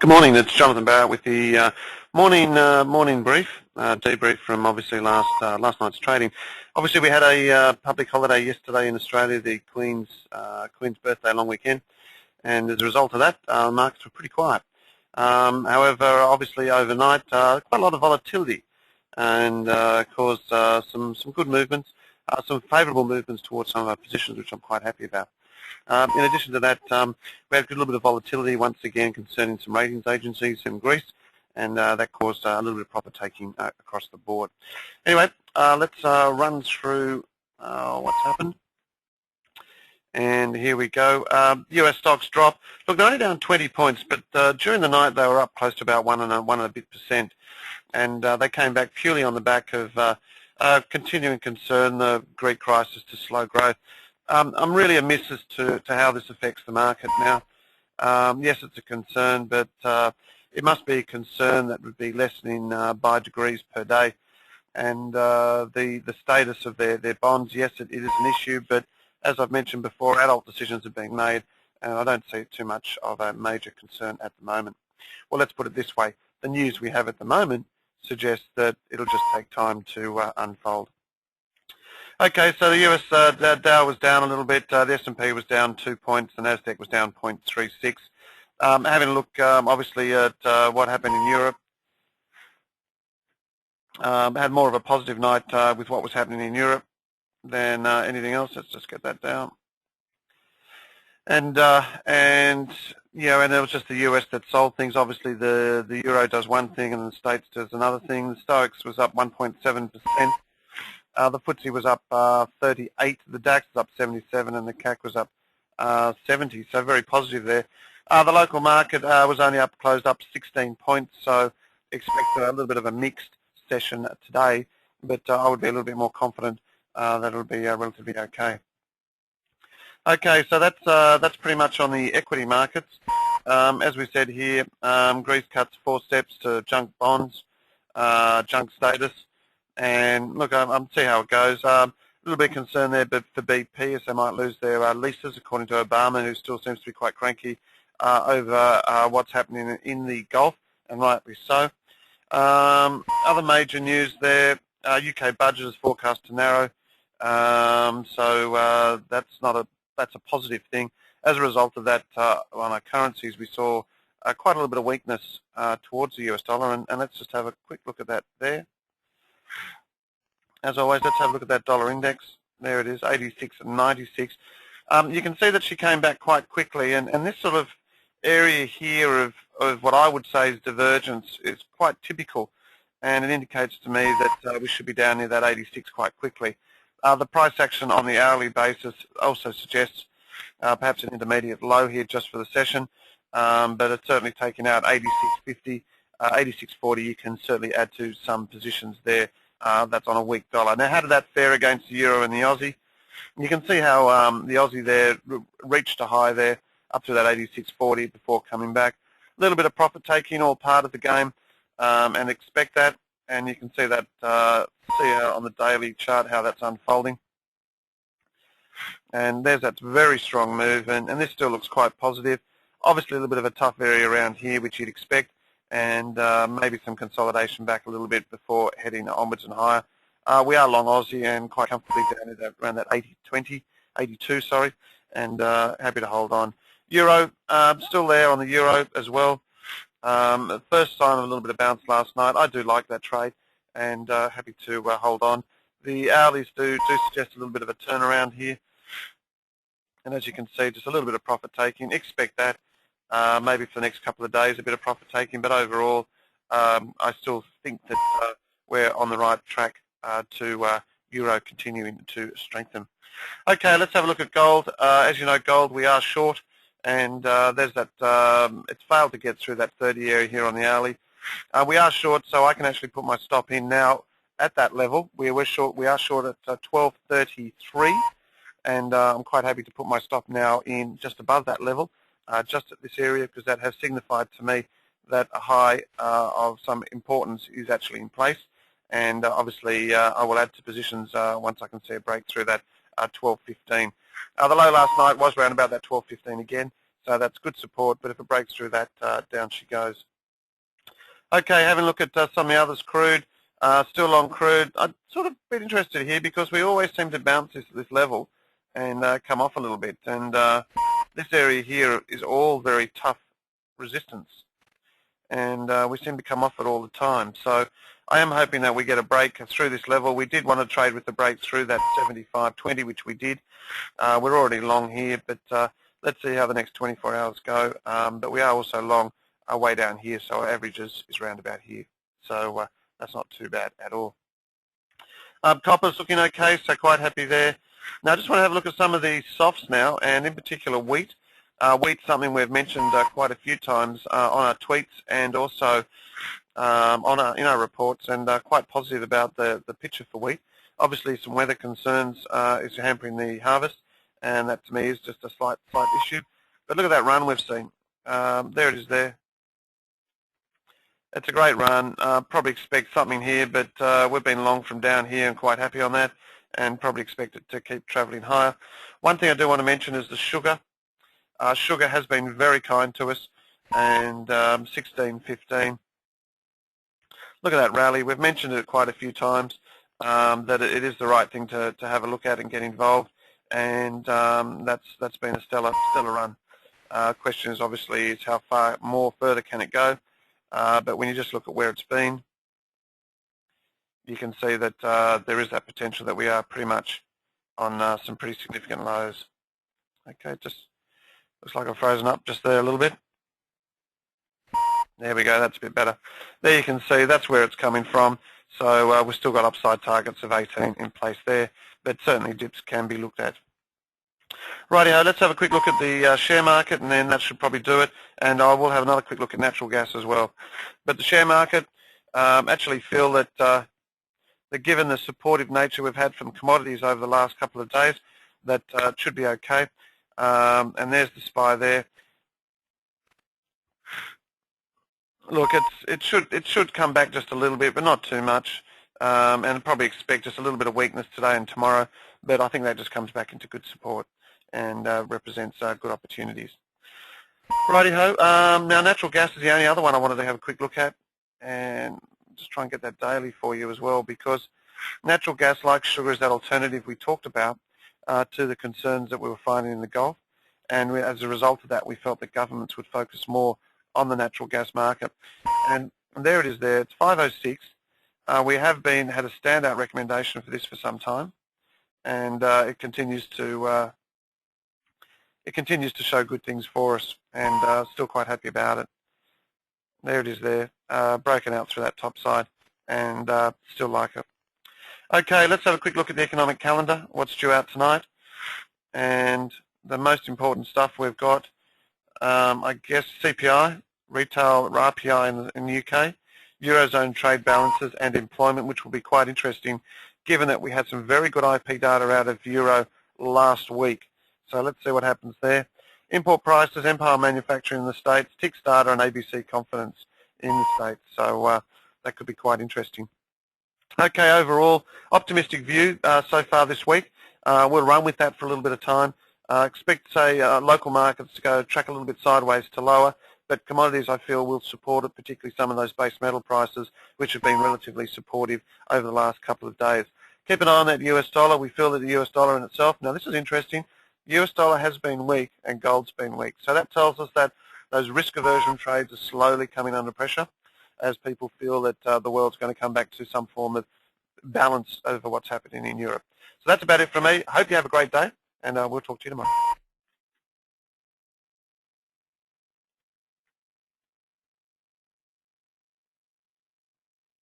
Good morning, it's Jonathan Barratt with the morning brief, debrief from obviously last night's trading. Obviously we had a public holiday yesterday in Australia, the Queen's birthday long weekend, and as a result of that, markets were pretty quiet. However, obviously overnight, quite a lot of volatility, and caused some good movements, some favourable movements towards some of our positions, which I'm quite happy about. In addition to that, we had a little bit of volatility once again concerning some ratings agencies in Greece, and that caused a little bit of profit taking across the board. Anyway, let's run through what's happened. And here we go. US stocks drop. Look, they're only down 20 points, but during the night they were up close to about 1.1%, and they came back purely on the back of continuing concern, the Greek crisis, to slow growth. I'm really amiss as to how this affects the market now. Yes, it's a concern, but it must be a concern that would be lessening by degrees per day. And the status of their bonds, yes, it is an issue, but as I've mentioned before, adult decisions are being made, and I don't see too much of a major concern at the moment. Well, let's put it this way. The news we have at the moment suggests that it'll just take time to unfold. Okay, so the US Dow was down a little bit, the S&P was down 2 points, the Nasdaq was down 0.36. Having a look obviously at what happened in Europe, had more of a positive night with what was happening in Europe than anything else. Let's just get that down. And yeah, and it was just the US that sold things. Obviously the euro does one thing and the States does another thing. The Stoics was up 1.7%. The FTSE was up 38, the DAX was up 77, and the CAC was up 70, so very positive there. The local market was only closed up 16 points, so expect a little bit of a mixed session today, but I would be a little bit more confident that it'll be relatively okay. Okay, so that's pretty much on the equity markets. As we said here, Greece cuts 4 steps to junk bonds, junk status. And look, I'm see how it goes. A little bit concerned there, but for BP, as they might lose their leases, according to Obama, who still seems to be quite cranky over what's happening in the Gulf, and rightly so. Other major news there: UK budget is forecast to narrow, so that's a positive thing. As a result of that, on our currencies, we saw quite a little bit of weakness towards the US dollar, and let's just have a quick look at that there. As always, let's have a look at that dollar index. There it is, 86.96. You can see that she came back quite quickly, and this sort of area here of what I would say is divergence is quite typical, and it indicates to me that we should be down near that 86 quite quickly. The price action on the hourly basis also suggests perhaps an intermediate low here just for the session, but it's certainly taken out 86.50, 86.40. You can certainly add to some positions there. That's on a weak dollar. Now, how did that fare against the euro and the Aussie? You can see how the Aussie there reached a high there up to that 86.40 before coming back. A little bit of profit taking, all part of the game, and expect that. And you can see that on the daily chart how that's unfolding. And there's that very strong move, and this still looks quite positive. Obviously, a little bit of a tough area around here, which you'd expect, and maybe some consolidation back a little bit before heading onwards and higher. We are long Aussie and quite comfortably down at around that 82, sorry, and happy to hold on. Euro, still there on the euro as well. First sign of a little bit of bounce last night. I do like that trade, and happy to hold on. The hourlies do suggest a little bit of a turnaround here, and as you can see, just a little bit of profit taking. Expect that. Maybe for the next couple of days, a bit of profit taking, but overall, I still think that we're on the right track to euro continuing to strengthen. Okay, let's have a look at gold. As you know, gold, we are short, and there's that. It's failed to get through that 30 area here on the hourly. We are short, so I can actually put my stop in now at that level. We are short at 12.33, and I'm quite happy to put my stop now in just above that level. Just at this area, because that has signified to me that a high of some importance is actually in place, and obviously I will add to positions once I can see a break through that 12.15. The low last night was around about that 12.15 again, So that's good support, but if it breaks through that, down she goes. Okay, having a look at some of the others, crude, still long crude. I'd sort of been interested here because we always seem to bounce this level and come off a little bit. And this area here is all very tough resistance, and we seem to come off it all the time. So I am hoping that we get a break through this level. We did want to trade with the break through that 75.20, which we did. We're already long here, but let's see how the next 24 hours go. But we are also long our way down here, so our average is around about here. So that's not too bad at all. Copper's looking okay, so quite happy there. Now I just want to have a look at some of the softs now, and in particular wheat. Wheat's something we've mentioned quite a few times on our tweets and also in our reports, and quite positive about the picture for wheat. Obviously some weather concerns is hampering the harvest, and that to me is just a slight issue. But look at that run we've seen. There it is there. It's a great run. Probably expect something here, but we've been long from down here and quite happy on that, and probably expect it to keep travelling higher. One thing I do want to mention is the sugar. Sugar has been very kind to us, and 16.15. Look at that rally. We've mentioned it quite a few times that it is the right thing to have a look at and get involved, and that's been a stellar run. Question is obviously is how far more further can it go, but when you just look at where it's been, you can see that there is that potential that we are pretty much on some pretty significant lows. Okay, just looks like I've frozen up just there a little bit. There we go, that's a bit better. There you can see that's where it's coming from. So we've still got upside targets of 18 in place there, but certainly dips can be looked at. Rightio, let's have a quick look at the share market, and then that should probably do it. And I will have another quick look at natural gas as well. But the share market, actually feel that given the supportive nature we've had from commodities over the last couple of days, that it should be okay. And there's the SPY there. Look, it should come back just a little bit, but not too much, and probably expect just a little bit of weakness today and tomorrow. But I think that just comes back into good support and represents good opportunities. Righty-ho. Now, natural gas is the only other one I wanted to have a quick look at, and just try and get that daily for you as well, because natural gas, like sugar, is that alternative we talked about to the concerns that we were finding in the Gulf. And as a result of that, we felt that governments would focus more on the natural gas market. And there it is there. It's 506. We have had a standout recommendation for this for some time, and it continues to show good things for us, and still quite happy about it. There it is there, broken out through that top side, and still like it. Okay, let's have a quick look at the economic calendar, what's due out tonight. And the most important stuff we've got, I guess, CPI, retail RPI in the UK, Eurozone trade balances and employment, which will be quite interesting given that we had some very good IP data out of Euro last week. So let's see what happens there. Import prices, Empire manufacturing in the States, TICS data and ABC confidence in the States. So that could be quite interesting. Okay, overall, optimistic view so far this week. We'll run with that for a little bit of time. Expect, say, local markets to go track a little bit sideways to lower, but commodities, I feel, will support it, particularly some of those base metal prices, which have been relatively supportive over the last couple of days. Keep an eye on that US dollar. We feel that the US dollar in itself, now this is interesting, the US dollar has been weak and gold's been weak. So that tells us that those risk aversion trades are slowly coming under pressure as people feel that the world's going to come back to some form of balance over what's happening in Europe. So that's about it from me. I hope you have a great day, and we'll talk to you tomorrow.